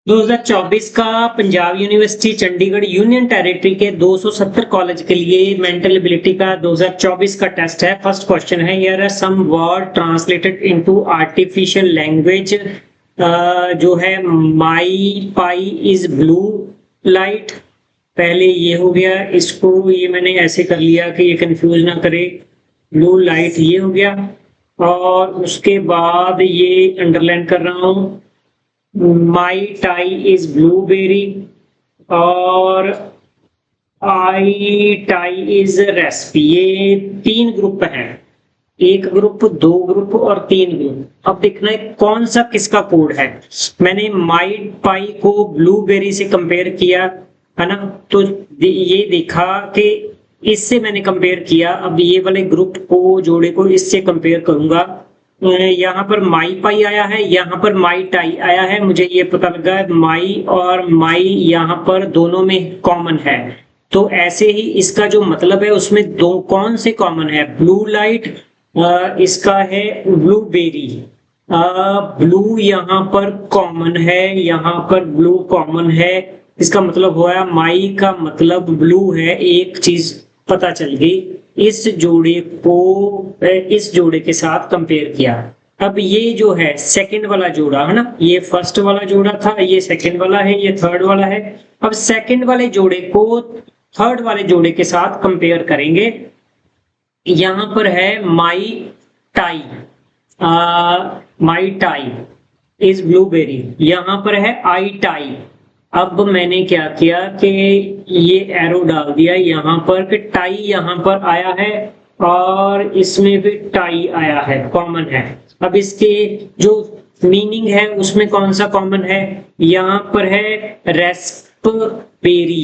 2024 का Punjab university Chandigarh union territory के 270 college के लिए मेंटल एबिलिटी का 2024 का टेस्ट है। फर्स्ट क्वेश्चन है, here are some word translated into artificial language. जो है my pie is blue light. पहले ये हो गया, इसको ये मैंने ऐसे कर लिया कि ये कंफ्यूज ना करे। ब्लू लाइट ये हो गया, और उसके बाद ये अंडरलाइन कर रहा हूँ, माई टाई इज ब्लूबेरी, और आई टाई इज रेसिपी। ये 3 ग्रुप हैं, 1 ग्रुप, 2 ग्रुप और 3 ग्रुप। अब देखना है कौन सा किसका कोड है। मैंने माई पाई को ब्लूबेरी से कंपेयर किया है ना, तो ये देखा कि इससे मैंने कंपेयर किया। अब ये वाले ग्रुप को, जोड़े को इससे कंपेयर करूंगा। यहाँ पर माई पाई आया है, यहाँ पर माई टाई आया है। मुझे ये पता लगा है माई और माई यहाँ पर दोनों में कॉमन है, तो ऐसे ही इसका जो मतलब है उसमें दो कौन से कॉमन है। ब्लू लाइट, इसका है ब्लूबेरी। ब्लू यहाँ पर कॉमन है, यहाँ पर ब्लू कॉमन है। इसका मतलब हुआ माई का मतलब ब्लू है। एक चीज पता चल गई, इस जोड़े को इस जोड़े के साथ कंपेयर किया। अब ये जो है सेकंड वाला जोड़ा है ना, ये फर्स्ट वाला जोड़ा था, ये सेकंड वाला है, ये थर्ड वाला है। अब सेकंड वाले जोड़े को थर्ड वाले जोड़े के साथ कंपेयर करेंगे। यहां पर है my tie, my tie is blueberry. यहां पर है आई टाई। अब मैंने क्या किया कि ये एरो डाल दिया यहाँ पर कि टाई यहाँ पर आया है और इसमें भी टाई आया है, कॉमन है। अब इसके जो मीनिंग है उसमें कौन सा कॉमन है, यहाँ पर है रेस्पबेरी।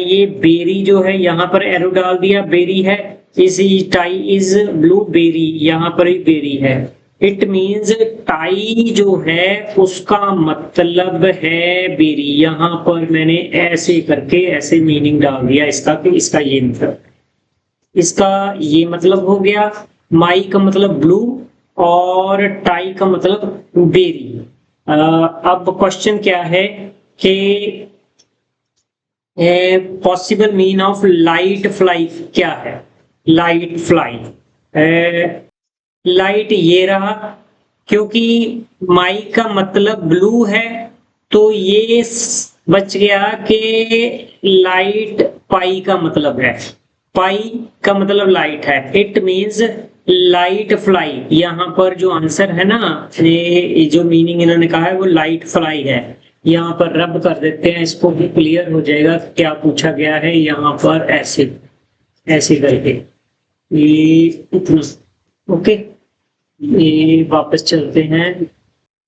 ये बेरी जो है यहाँ पर एरो डाल दिया, बेरी है। इसी टाई इज ब्लूबेरी, यहाँ पर ही बेरी है। इट मीन्स टाई जो है उसका मतलब है बेरी। यहाँ पर मैंने ऐसे करके ऐसे मीनिंग डाल दिया इसका कि इसका ये मतलब, इसका ये मतलब हो गया। माई का मतलब ब्लू और टाई का मतलब बेरी। अब क्वेश्चन क्या है कि possible mean of light fly क्या है। लाइट फ्लाई, लाइट ये रहा, क्योंकि माई का मतलब ब्लू है तो ये बच गया कि लाइट पाई का मतलब है। पाई का मतलब लाइट है। It means light fly. यहाँ पर जो आंसर है ना, ये जो मीनिंग इन्होंने कहा है वो लाइट फ्लाई है। यहाँ पर रब कर देते हैं, इसको भी क्लियर हो जाएगा क्या पूछा गया है। यहाँ पर ऐसे ऐसे करके ये इतना, ओके। ये वापस चलते हैं।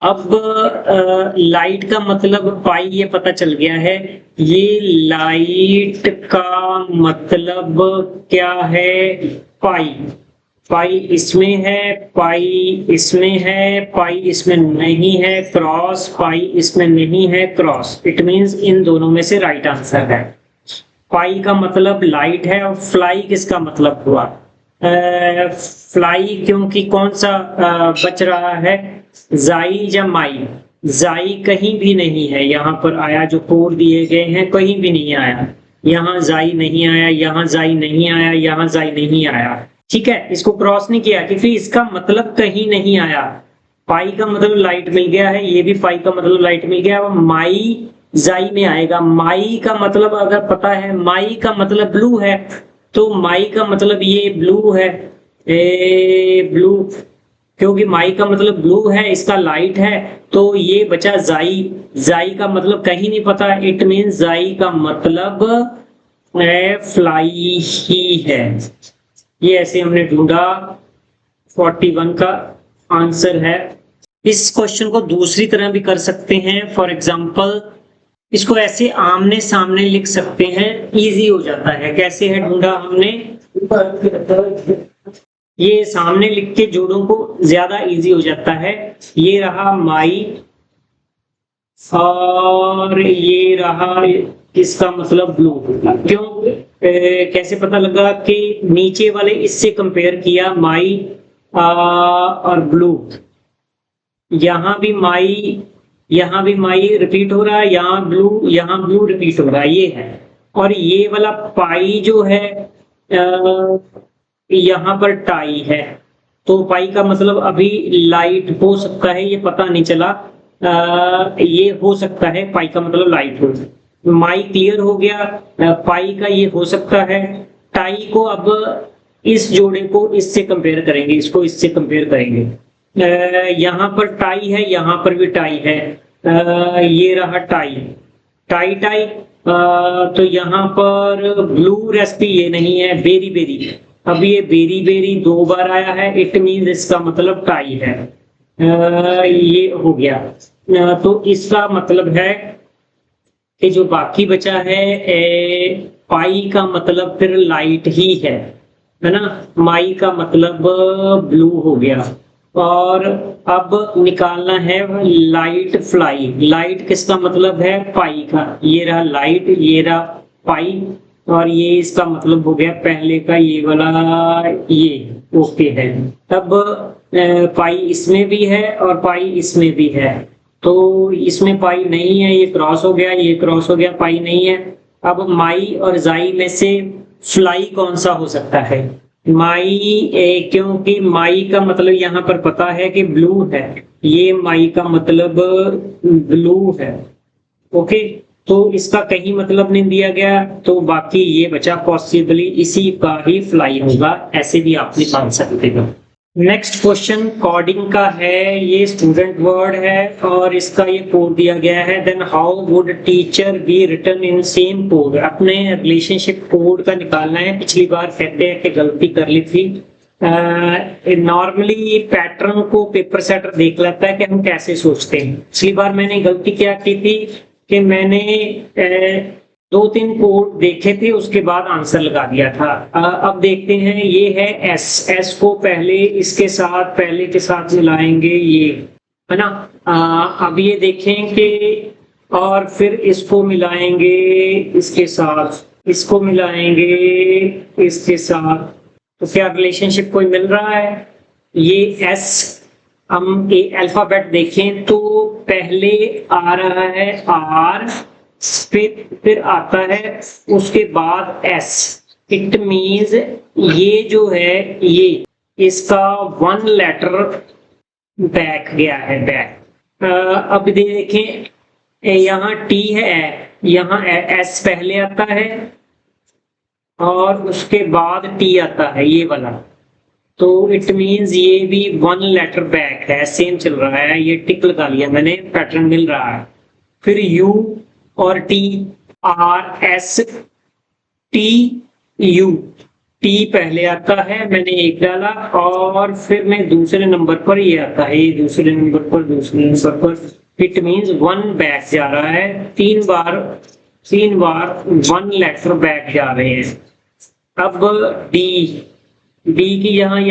अब लाइट का मतलब पाई ये पता चल गया है। ये लाइट का मतलब क्या है, पाई। पाई इसमें है, पाई इसमें है, पाई इसमें नहीं है, क्रॉस पाई इसमें नहीं है, क्रॉस। इट मींस इन दोनों में से राइट आंसर है। पाई का मतलब लाइट है, और फ्लाई किसका मतलब हुआ, फ्लाई, क्योंकि कौन सा बच रहा है, जाई या माई। जाई कहीं भी नहीं है यहाँ पर आया, जो कोड दिए गए हैं कहीं भी नहीं आया। यहाँ जाई नहीं आया, यहाँ जाई नहीं आया, यहाँ जाई नहीं आया। ठीक है, इसको क्रॉस नहीं किया क्योंकि इसका मतलब कहीं नहीं आया। पाई का मतलब लाइट मिल गया है, ये भी पाई का मतलब लाइट मिल गया। अब माई जाई में आएगा। माई का मतलब अगर पता है, माई का मतलब ब्लू है, तो माई का मतलब ये ब्लू है, ब्लू, क्योंकि माई का मतलब ब्लू है, इसका लाइट है, तो ये बचा जाई। जाई का मतलब कहीं नहीं पता। इट मीन जाई का मतलब फ्लाई ही है। ये ऐसे हमने ढूंढा, 41 का आंसर है। इस क्वेश्चन को दूसरी तरह भी कर सकते हैं। फॉर एग्जाम्पल इसको ऐसे आमने सामने लिख सकते हैं, इजी हो जाता है। कैसे है ढूंढा हमने, ये सामने लिख के जोड़ों को ज्यादा इजी हो जाता है। ये रहा माई और ये रहा इसका मतलब ब्लू। क्यों, कैसे पता लगा कि नीचे वाले इससे कंपेयर किया, माई और ब्लू। यहां भी माई यहाँ भी माई रिपीट हो रहा है, यहाँ ब्लू रिपीट हो रहा है, ये है। और ये वाला पाई जो है यहाँ पर टाई है, तो पाई का मतलब अभी लाइट हो सकता है, ये पता नहीं चला। ये हो सकता है पाई का मतलब लाइट हो। माई क्लियर हो गया, पाई का ये हो सकता है। टाई को अब इस जोड़े को इससे कंपेयर करेंगे, इसको इससे कंपेयर करेंगे। यहाँ पर टाई है, यहाँ पर भी टाई है। ये रहा टाई, टाई टाई। तो यहाँ पर ब्लू रेसिपी ये नहीं है, बेरी बेरी। अब ये बेरी बेरी 2 बार आया है, इट मीन इसका मतलब टाई है। ये हो गया। तो इसका मतलब है कि जो बाकी बचा है पाई का मतलब फिर लाइट ही है ना। माई का मतलब ब्लू हो गया। और अब निकालना है लाइट फ्लाई। लाइट किसका मतलब है? पाई का। ये रहा लाइट, ये रहा पाई, और ये इसका मतलब हो गया पहले का ये वाला, ये ओके है। तब पाई इसमें भी है और पाई इसमें भी है, तो इसमें पाई नहीं है, ये क्रॉस हो गया, ये क्रॉस हो गया, पाई नहीं है। अब माई और जाई में से फ्लाई कौन सा हो सकता है? माई, क्योंकि माई का मतलब यहाँ पर पता है कि ब्लू है, ये माई का मतलब ब्लू है। ओके, तो इसका कहीं मतलब नहीं दिया गया, तो बाकी ये बचा पॉसिबली इसी का ही फ्लाई होगा, ऐसे भी आप निकाल सकते हो। नेक्स्ट क्वेश्चन कोडिंग का है, ये स्टूडेंट वर्ड है और इसका ये कोड दिया गया है। Then how would teacher be written in same code? अपने रिलेशनशिप कोड का निकालना है। पिछली बार कहते हैं कि गलती कर ली थी। नॉर्मली पैटर्न को पेपर सेटर देख लेता है कि हम कैसे सोचते हैं। पिछली बार मैंने गलती क्या की थी कि मैंने 2-3 कोड देखे थे, उसके बाद आंसर लगा दिया था। अब देखते हैं, ये है एस। एस को पहले इसके साथ, पहले के साथ मिलाएंगे, ये है ना। अब ये देखें कि और फिर इसको मिलाएंगे इसके साथ, इसको मिलाएंगे इसके साथ, तो क्या रिलेशनशिप कोई मिल रहा है? ये एस, हम अल्फाबेट देखें तो पहले आ रहा है आर, फिर आता है उसके बाद एस। इट मीन्स ये जो है, ये इसका 1 लेटर बैक गया है, बैक। अब देखें, यहाँ टी है, यहाँ एस पहले आता है और उसके बाद टी आता है, ये वाला। तो इट मीन्स ये भी 1 लेटर बैक है, सेम चल रहा है। ये टिक लगा लिया मैंने, पैटर्न मिल रहा है। फिर यू और T, R S T U, T पहले आता है, मैंने 1 डाला, और फिर मैं दूसरे नंबर पर ये आता है, ये दूसरे नंबर पर, दूसरे नंबर पर। इट मीन्स 1 बैक जा रहा है, 3 बार 1 लेटर बैक जा रहे हैं। अब डी, डी की यहाँ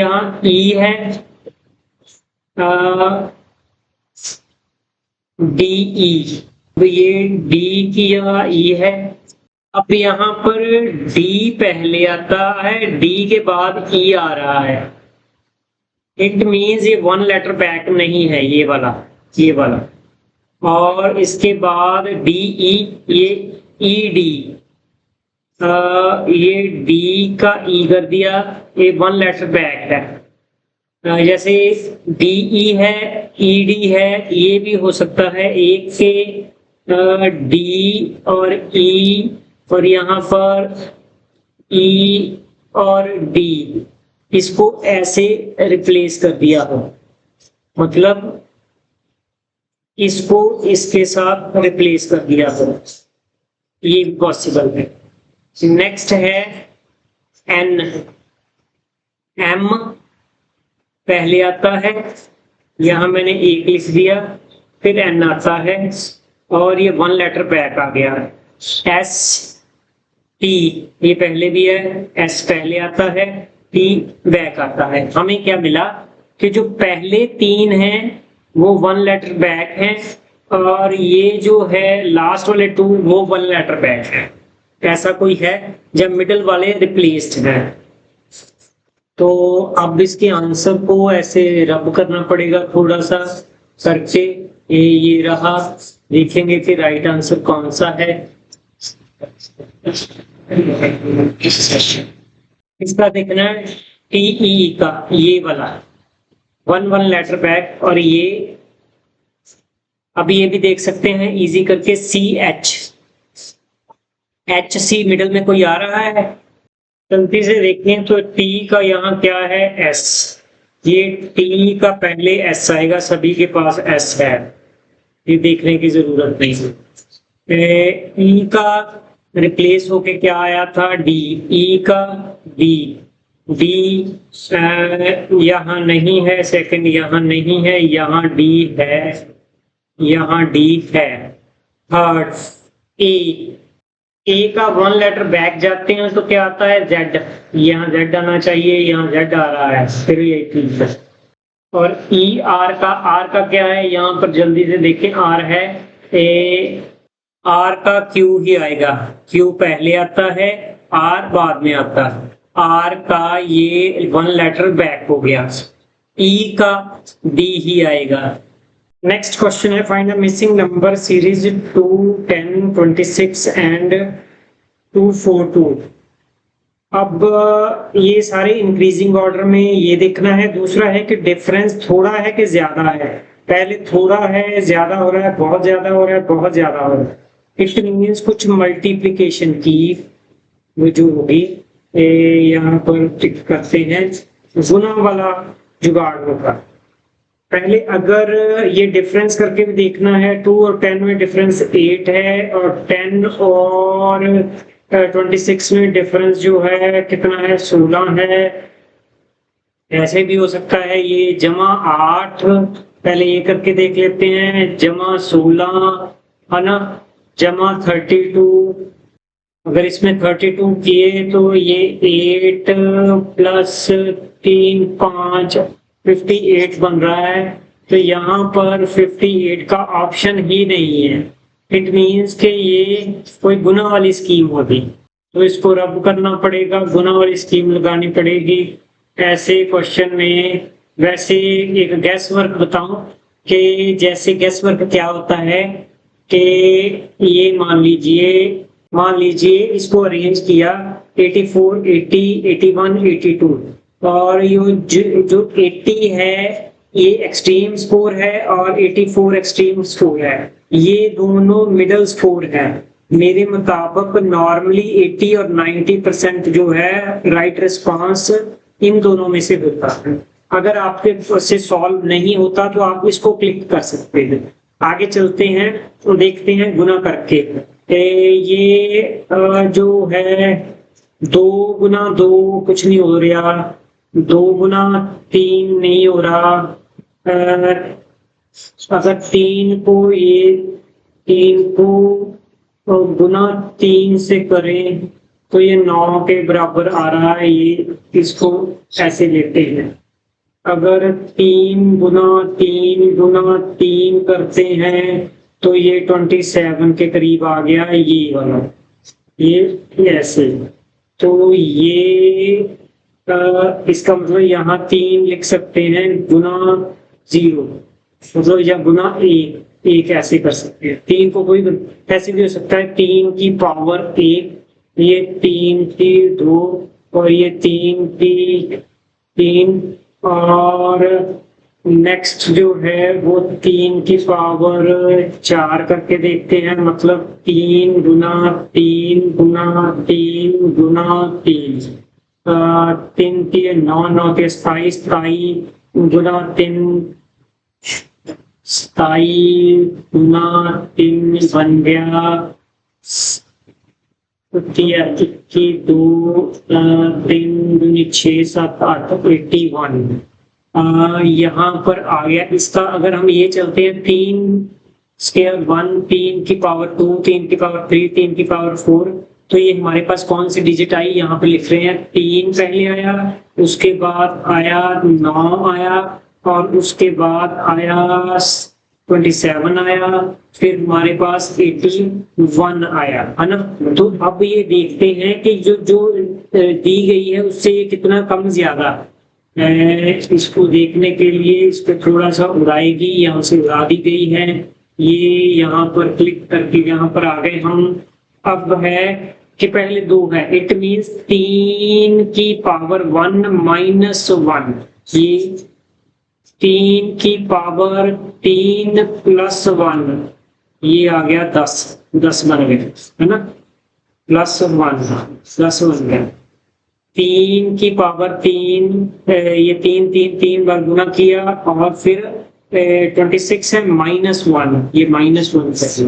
ई है, डी ई, तो ये डी की यहाँ ई है। अब यहाँ पर डी पहले आता है, डी के बाद ई आ रहा है। इट मीन्स ये 1 लेटर बैक नहीं है, ये वाला, ये वाला। और इसके बाद डी ई, ये ई डी, ये डी का ई कर दिया, ये 1 लेटर बैक है। जैसे डी ई है, ई डी है, ये भी हो सकता है एक के डी और ई, और यहाँ पर ई और डी, इसको ऐसे रिप्लेस कर दिया हो, मतलब इसको इसके साथ रिप्लेस कर दिया हो, ये पॉसिबल है। नेक्स्ट है एन, एम पहले आता है, यहाँ मैंने 1 लिख दिया, फिर एन आता है और ये 1 लेटर बैक आ गया। एस टी, ये पहले भी है, एस पहले आता है, टी बैक आता है। हमें क्या मिला कि जो पहले 3 हैं वो 1 लेटर बैक हैं, और ये जो है लास्ट वाले 2 वो 1 लेटर बैक है। ऐसा कोई है जब मिडिल वाले रिप्लेस्ड है। तो अब इसके आंसर को ऐसे रब करना पड़ेगा थोड़ा सा करके, ये रहा। देखेंगे कि राइट आंसर कौन सा है। इसका देखना है टीई का, ये वाला 1 लेटर बैक। और ये अभी ये भी देख सकते हैं इजी करके, HC मिडल में कोई आ रहा है? गलती से देखें तो टी का यहाँ क्या है, एस। ये टी का पहले एस आएगा, सभी के पास एस है, ये देखने की जरूरत नहीं है। ई का रिप्लेस होके क्या आया था, डी। ई का डी यहाँ नहीं है, सेकंड यहाँ नहीं है, यहाँ डी है, यहाँ डी है। थर्ड ए का 1 लेटर बैक जाते हैं तो क्या आता है, जेड। यहाँ जेड आना चाहिए, यहाँ जेड आ रहा है, फिर ये ठीक है। और ई आर का क्या है, यहाँ पर जल्दी से देखें, आर है। आर का क्यू ही आएगा, क्यू पहले आता है, आर बाद में आता है। आर का ये 1 लेटर बैक हो गया, ई का डी ही आएगा। नेक्स्ट क्वेश्चन है, find the missing number series 2, 10, 26 and 242। अब ये सारे इंक्रीजिंग ऑर्डर में ये देखना है। दूसरा है कि डिफरेंस थोड़ा है कि ज्यादा है। पहले थोड़ा है, ज्यादा हो रहा है, बहुत ज्यादा हो रहा है, बहुत ज्यादा हो रहा है। इट मीन्स कुछ मल्टीप्लिकेशन की जो होगी, यहाँ पर टिक करते हैं, गुना वाला जुगाड़ होगा। पहले अगर ये डिफरेंस करके भी देखना है, 2 और 10 में डिफरेंस 8 है, और 10 और 26 में डिफरेंस जो है कितना है, 16 है। ऐसे भी हो सकता है ये जमा 8, पहले ये करके देख लेते हैं, जमा 16 है ना, जमा 32। अगर इसमें 32 किए तो ये 8 प्लस 3 5 58 बन रहा है। तो यहाँ पर 58 का ऑप्शन ही नहीं है। इट मीन्स कि ये कोई गुना वाली स्कीम होगी, तो इसको रब करना पड़ेगा, गुना वाली स्कीम लगानी पड़ेगी ऐसे क्वेश्चन में। वैसे एक गैस वर्क बताऊं कि जैसे गैस वर्क क्या होता है कि ये मान लीजिए इसको अरेंज किया 84, 80, 81, 82, और ये जो 80 है ये एक्सट्रीम स्कोर है और 84 एक्सट्रीम स्कोर है। ये दोनों मिडल स्कोर है। मेरे मुताबिक नॉर्मली 80 और 90% जो है राइट रिस्पांस इन दोनों में से होता है। अगर आपके से सॉल्व नहीं होता तो आप इसको क्लिक कर सकते हैं। आगे चलते हैं तो देखते हैं गुना करके। ये जो है 2 गुना 2 कुछ नहीं हो रहा, 2 गुना 3 नहीं हो रहा। अगर 3 को गुना 3 से करें तो ये 9 के बराबर आ रहा है। ये इसको ऐसे लेते हैं। अगर 3 गुना 3 करते हैं तो ये 27 के करीब आ गया, ये वाला, ये ऐसे। तो ये इसका मतलब यहाँ 3 लिख सकते हैं, गुना 0 मतलब, या गुना 1 ऐसे कर सकते हैं। 3 को कोई ऐसे भी हो सकता है, 3 की पावर 1, ये 3 की 2, और ये 3 की 3, और नेक्स्ट जो है वो 3 की पावर 4 करके देखते हैं। मतलब 3 गुना 3 गुना 3 गुना 3, 3 की 9 के 27 गुना 3 27 गुना 3 बन गया 2 3 दूनी 6 7 8 81। यहाँ पर आ गया इसका। अगर हम ये चलते हैं 3 स्केयर 1, 3 की पावर 2, 3 की पावर 3, 3 की पावर 4, तो ये हमारे पास कौन सी डिजिट आई, यहाँ पे लिख रहे हैं 3 पहले आया, उसके बाद आया 9 आया, और उसके बाद आया 27 आया, फिर हमारे पास 81 आया, है ना। तो अब ये देखते हैं कि जो दी गई है उससे ये कितना कम ज्यादा। इसको देखने के लिए इस पर थोड़ा सा उड़ाएगी, यहाँ से उड़ा दी गई है। ये यहाँ पर क्लिक करके यहाँ पर आ गए हम। अब है कि पहले 2 है, इट मीन्स 3 की पावर 1 माइनस 1, ये 3 की पावर 3 प्लस 1, ये आ गया 10 बन गए, है ना, प्लस 1, 10 बन गया। 3 की पावर 3, ये 3 बार गुना किया और फिर 26 है -1, ये -1 से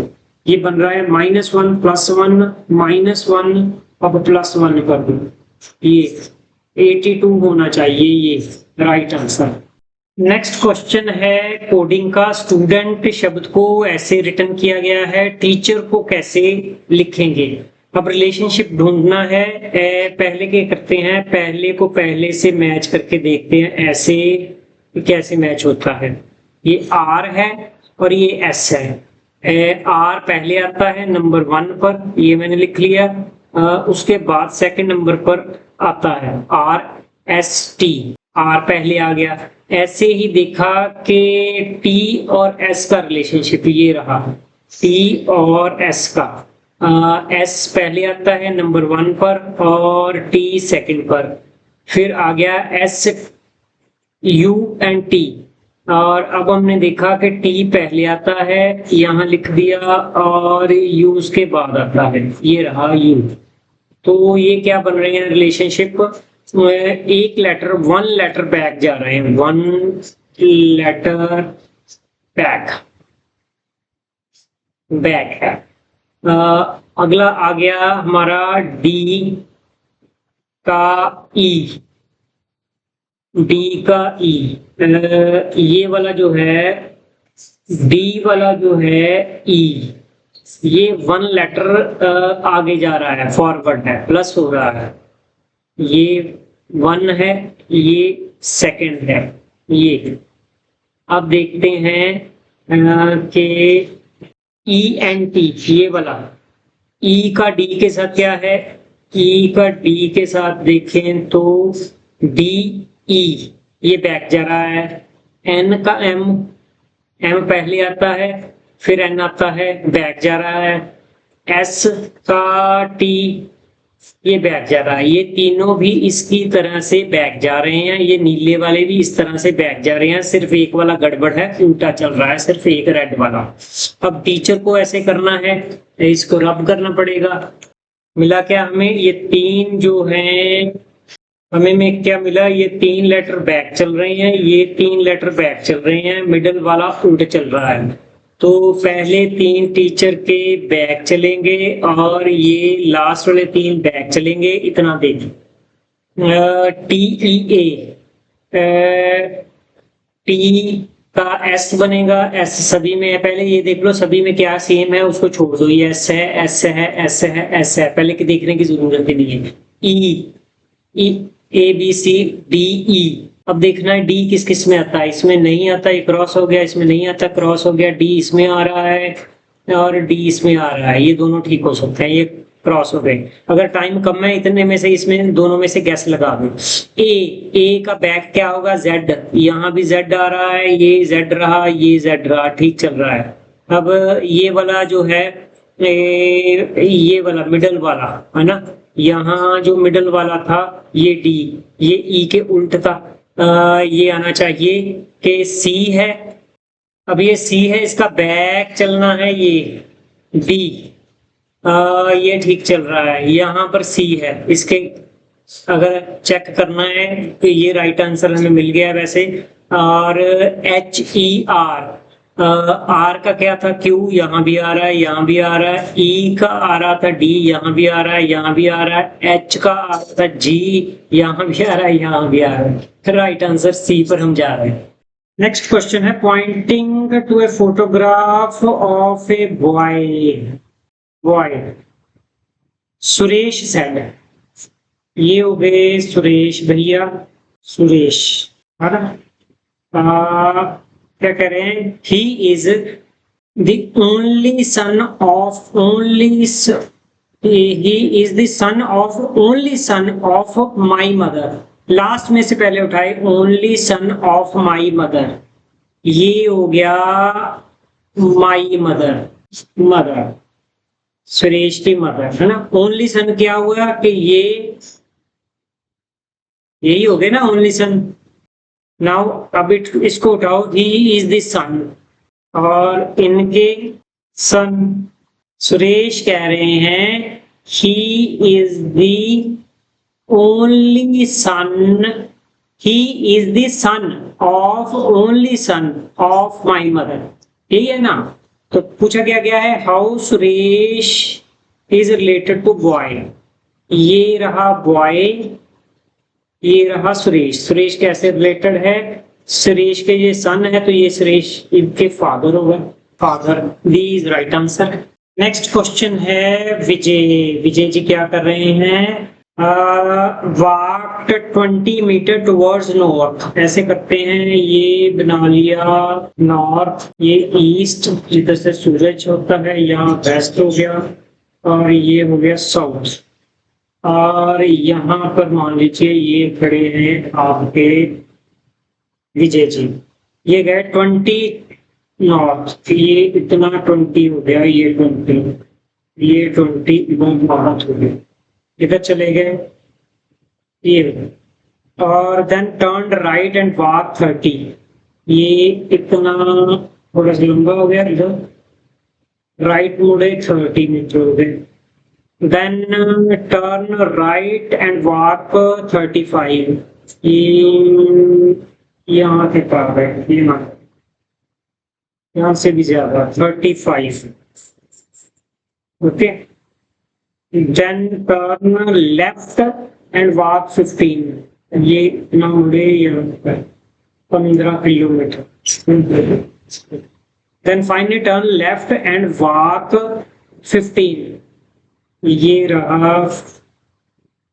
ये बन रहा है -1 + 1 -1, अब +1 कर दो, ये 82 होना चाहिए, ये राइट आंसर। नेक्स्ट क्वेश्चन है कोडिंग का। स्टूडेंट शब्द को ऐसे रिटर्न किया गया है, टीचर को कैसे लिखेंगे। अब रिलेशनशिप ढूंढना है। पहले क्या करते हैं, पहले को पहले से मैच करके देखते हैं, ऐसे कैसे मैच होता है। ये R है और ये S है। R पहले आता है नंबर 1 पर, ये मैंने लिख लिया। उसके बाद सेकंड नंबर पर आता है RST, R पहले आ गया। ऐसे ही देखा कि T और S का रिलेशनशिप ये रहा, T और S का। S पहले आता है नंबर 1 पर और T सेकंड पर, फिर आ गया S U एंड T। और अब हमने देखा कि T पहले आता है, यहाँ लिख दिया, और U उसके बाद आता है, ये रहा U। तो ये क्या बन रहे हैं रिलेशनशिप, एक लेटर 1 लेटर बैक जा रहे हैं, 1 लेटर बैक है। अगला आ गया हमारा D का E, ये वाला जो है D वाला जो है E, ये 1 लेटर आगे जा रहा है, फॉरवर्ड है, प्लस हो रहा है, ये 1 है, ये सेकंड है, ये। अब देखते हैं कि E एंड T, ये वाला E का D के साथ क्या है, E का D के साथ देखें तो DE, ये बैक जा रहा है। N का M पहले आता है, फिर N आता है, बैक जा रहा है। S का T, ये बैक जा रहा है। ये तीनों भी इसकी तरह से बैक जा रहे हैं, ये नीले वाले भी इस तरह से बैक जा रहे हैं, सिर्फ एक वाला गड़बड़ है, उल्टा चल रहा है, सिर्फ एक रेड वाला। अब टीचर को ऐसे करना है, इसको रब करना पड़ेगा। मिला क्या हमें, ये 3 जो है, हमें में क्या मिला, ये 3 लेटर बैक चल रहे हैं, ये 3 लेटर बैक चल रहे हैं, मिडल वाला उल्ट चल रहा है। तो पहले 3 टीचर के बैक चलेंगे और ये लास्ट वाले 3 बैक चलेंगे, इतना देखिए। TEA, T का S बनेगा, S सभी में है, पहले ये देख लो सभी में क्या सेम है, उसको छोड़ दो, ये S है, S है, S है, S है, पहले की देखने की जरूरत ही नहीं है। E ABCDE, अब देखना है D किस किस में आता है, इसमें नहीं आता, ये क्रॉस हो गया, इसमें नहीं आता, क्रॉस हो गया, D इसमें आ रहा है और D इसमें आ रहा है, ये दोनों ठीक हो सकते हैं, ये क्रॉस हो गए। अगर टाइम कम है इतने में से, इसमें दोनों में से गैस लगा दो। A का बैक क्या होगा, Z, यहाँ भी Z आ रहा है, ये Z रहा, ये Z रहा, ठीक चल रहा है। अब ये वाला जो है, ये वाला मिडल वाला है ना, यहाँ जो मिडल वाला था ये D, ये E के उल्ट था, ये आना चाहिए कि C है। अब ये C है, इसका बैक चलना है, ये D, ये ठीक चल रहा है, यहाँ पर C है, इसके अगर चेक करना है तो ये राइट आंसर हमें मिल गया वैसे। और HER, R का क्या था, Q, यहाँ भी आ रहा है, यहाँ भी आ रहा है, E का आ रहा था D, यहाँ भी आ रहा है, यहाँ भी आ रहा है, H का आ रहा था G, यहाँ भी आ रहा है, यहाँ भी आ रहा है, राइट आंसर C पर हम जा रहे हैं। नेक्स्ट क्वेश्चन है, pointing to a photograph of a boy Suresh said, ये हो गए सुरेश भैया, सुरेश है ना, क्या कह रहे हैं, he is the only son of he is the son of only son of my mother, last में से पहले उठाए, only son of my mother, ये हो गया माई मदर, मदर सुरेश की मदर है ना। ओनली सन क्या हुआ कि ये यही हो गया ना ओनली सन। नाउ अब इसको उठाओ, ही इज द सन, और इनके सन, सुरेश कह रहे हैं he is the only son, he is the son of, only son of my mother, यही है ना। तो पूछा गया है how Suresh is related to boy, ये रहा बॉय, ये रहा सुरेश, सुरेश कैसे रिलेटेड है, सुरेश के ये सन है तो ये सुरेश इनके फादर होगा, father, the is right answer. Next question है विजय, विजय जी क्या कर रहे हैं, वॉकड 20 मीटर टुवर्ड्स नॉर्थ, ऐसे करते हैं, ये बना लिया नॉर्थ, ये ईस्ट जिधर से सूरज होता है, यहाँ वेस्ट हो गया, और ये हो गया साउथ, और यहाँ पर मान लीजिए ये खड़े हैं आपके विजय जी, ये गए 20 नॉर्थ, ये इतना 20 हो गया, ये 20, ये 20 नॉर्थ हो गया, इधर चले गए ये, और then turn right and walk 30, ये इतना थोड़ा सा लंबा हो गया, इधर राइट मुड़े 30 मीटर हो गए, then turn right and walk 35, ये यहाँ के पार है, यहाँ से भी ज्यादा 35, okay, then turn left and walk 15, ये इतना मुड़े यहाँ पर 15 kilometre, then finally turn left and walk 15, ये रहा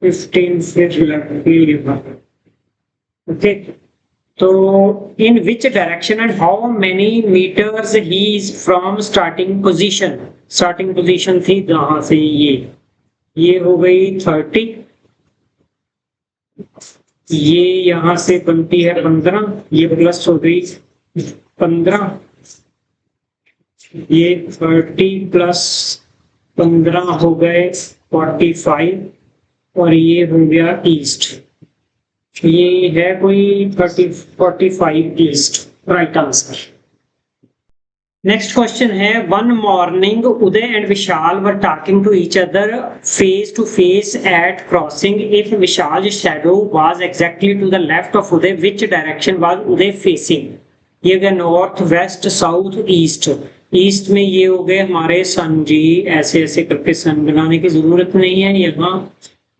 15 फिर लेफ्ट, ओके। तो in which direction and how many meters he is from starting position, starting position थी जहां से ये हो गई 30, ये यहां से बनती है 15, ये प्लस हो गई 15, ये 30 प्लस 15 हो गए 45, और ये हो गया ईस्ट, ये है कोई 45 east, right answer. Next question है, one morning Uday and Vishal were talking to each other face to face at crossing, if Vishal shadow was exactly to the left of Uday, which direction was Uday facing, ये गया north west south east, east में ये हो गए हमारे सन जी, ऐसे ऐसे करके सन बनाने की जरूरत नहीं है, यहाँ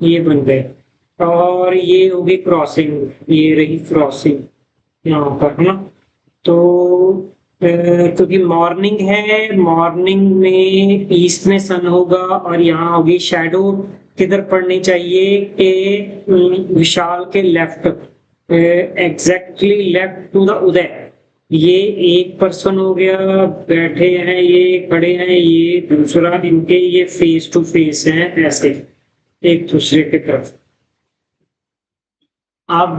ये बन गए, और ये होगी क्रॉसिंग, ये रही क्रॉसिंग यहाँ पर है ना। तो क्योंकि मॉर्निंग है, मॉर्निंग में ईस्ट में सन होगा, और यहाँ होगी शैडो किधर पड़नी चाहिए कि विशाल के left, exactly left to the Uday, ये एक पर्सन हो गया, बैठे हैं, ये खड़े हैं, ये दूसरा, इनके ये फेस टू फेस हैं ऐसे एक दूसरे की तरफ। अब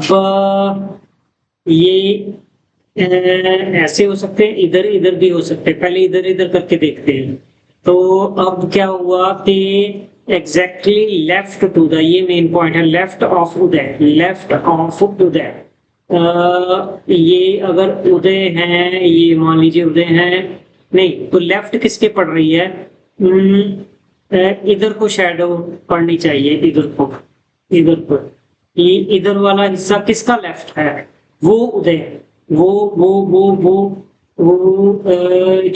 ये ऐसे हो सकते हैं, इधर इधर भी हो सकते हैं, पहले इधर इधर करके देखते हैं। तो अब क्या हुआ कि एग्जैक्टली लेफ्ट टू द, ये मेन पॉइंट है, left of Uday, left of Uday, ये अगर उदय है, ये मान लीजिए उदय है, नहीं तो लेफ्ट किसके पड़ रही है, इधर को शैडो पड़नी चाहिए, इधर को, इधर को, ये इधर वाला हिस्सा किसका लेफ्ट है, वो उदय, वो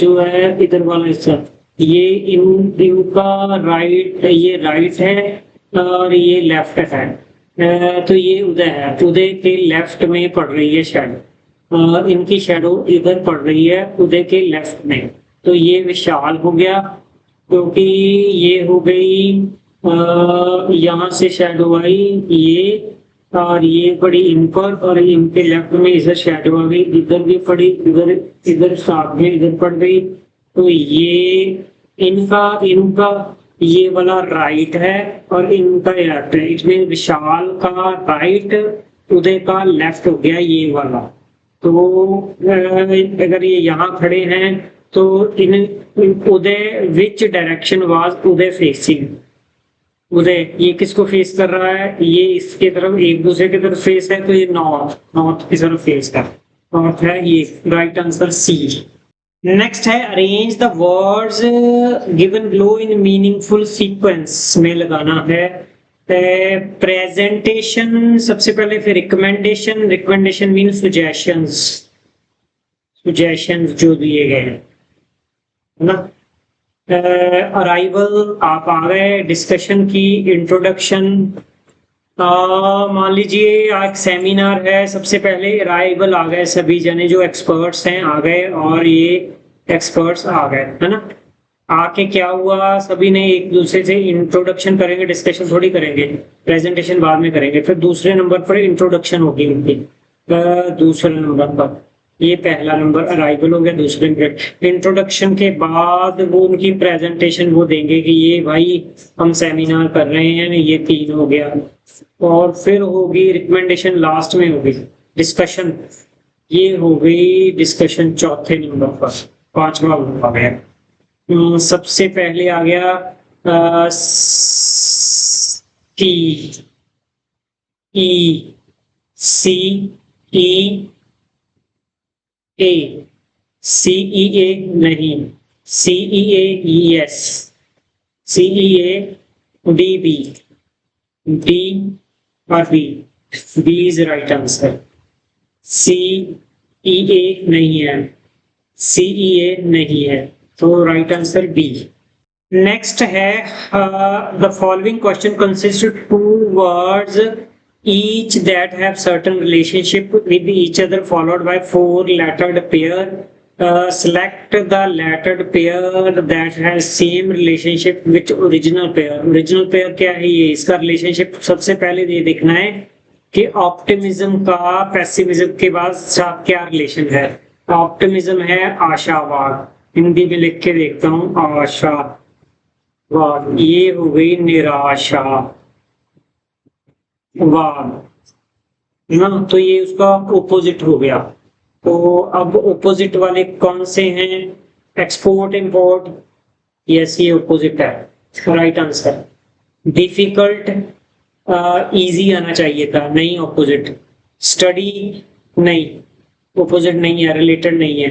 जो है इधर वाला हिस्सा, ये इनका राइट, ये राइट है और ये लेफ्ट है, तो ये उदय है, उदय के लेफ्ट में पड़ रही है शैडो, इनकी शैडो इधर पड़ रही है उदय के लेफ्ट में, तो ये विशाल हो गया, क्योंकि ये हो गई यहाँ से शैडो आई, ये और ये पड़ी इन पर, और इनके लेफ्ट में इधर शैडो आ गई, इधर भी पड़ी, इधर इधर साथ में इधर पड़ गई, तो ये इनका ये वाला राइट है और इनका लेफ्ट है, इसमें विशाल का राइट उदय का लेफ्ट हो गया ये वाला। तो अगर ये यहाँ खड़े हैं तो इन Uday which direction was Uday facing? Uday ये किसको फेस कर रहा है? ये इसके तरफ, एक दूसरे की तरफ फेस है, तो ये नॉर्थ की तरफ फेस कर, नॉर्थ है ये। Right answer C. नेक्स्ट है arrange the words given below in meaningful sequence में लगाना है। प्रेजेंटेशन सबसे पहले, फिर recommendation, recommendation mean suggestions, suggestions जो दिए गए हैं ना। अराइवल आप आ गए, डिस्कशन की, इंट्रोडक्शन, मान लीजिए आज सेमिनार है, सबसे पहले अराइवल आ गए, सभी जने जो एक्सपर्ट्स हैं आ गए, और ये एक्सपर्ट्स आ गए, है ना। आके क्या हुआ, सभी ने एक दूसरे से इंट्रोडक्शन करेंगे, डिस्कशन थोड़ी करेंगे, प्रेजेंटेशन बाद में करेंगे। फिर दूसरे नंबर पर इंट्रोडक्शन होगी उनकी, दूसरे नंबर पर, ये पहला नंबर अराइवल हो गया। दूसरे इंट्रोडक्शन के बाद वो उनकी प्रेजेंटेशन वो देंगे कि ये भाई हम सेमिनार कर रहे हैं, ये 3 हो गया। और फिर होगी रिकमेंडेशन, लास्ट में होगी डिस्कशन, ये हो गई डिस्कशन चौथे नंबर पर, 5वां आ गया। सबसे पहले आ गया सी ई सी ई ए, CEA नहीं, CEA yes, CEA DB, D और B, B is right answer। CEA नहीं है, CEA नहीं है, तो राइट आंसर B। नेक्स्ट है the following question consist of 2 words each that have certain relationship with each other followed by 4 lettered pair। Select the lettered pair that has same relationship with original pair। original pair क्या है? ये इसका relationship सबसे पहले ये देखना है कि ऑप्टिमिज्म का पेसिमिज्म के बाद क्या रिलेशन है। ऑप्टिमिज्म है आशावाद, हिंदी में लिख के देखता हूँ, आशावाद, ये हो गई निराशा वाद ना, तो ये उसका ओपोजिट हो गया। तो अब ओपोजिट वाले कौन से हैं? एक्सपोर्ट, इंपोर्ट, यस ये ओपोजिट है, राइट आंसर। डिफिकल्ट, इजी आना चाहिए था, नहीं ओपोजिट। स्टडी नहीं, ओपोजिट नहीं है, रिलेटेड नहीं है।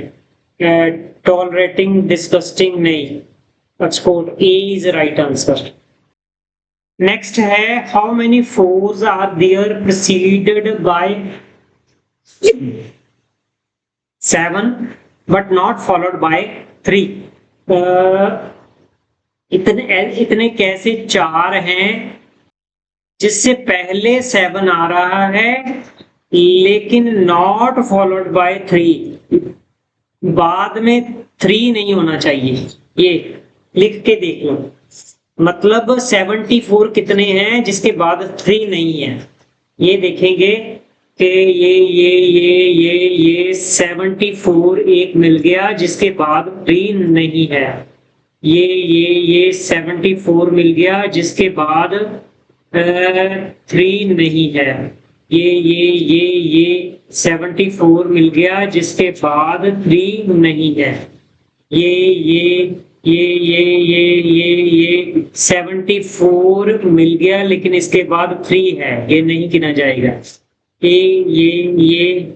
टॉलरेटिंग, डिस्गस्टिंग नहीं, export, A is right answer. Next है how many 4s are there preceded by 7 but not followed by 3। इतने कैसे 4 हैं जिससे पहले 7 आ रहा है लेकिन नॉट फॉलोड बाय 3, बाद में 3 नहीं होना चाहिए। ये लिख के देख लो, मतलब 74 कितने हैं जिसके बाद 3 नहीं है? ये देखेंगे कि ये 74 एक मिल गया जिसके बाद 3 नहीं है। ये 74 मिल गया जिसके बाद 3 नहीं है। ये 74 मिल गया जिसके बाद 3 नहीं है। ये 74 मिल गया लेकिन इसके बाद 3 है, ये नहीं गिना जाएगा। ये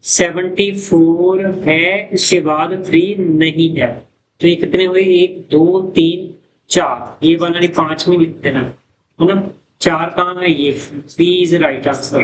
74 है, इसके बाद 3 नहीं है, तो ये कितने हुए? 1 2 3 4, ये वाला नहीं 5 में लिख देना है ना। 4 कहाँ है? ये बी इज राइट आंसर।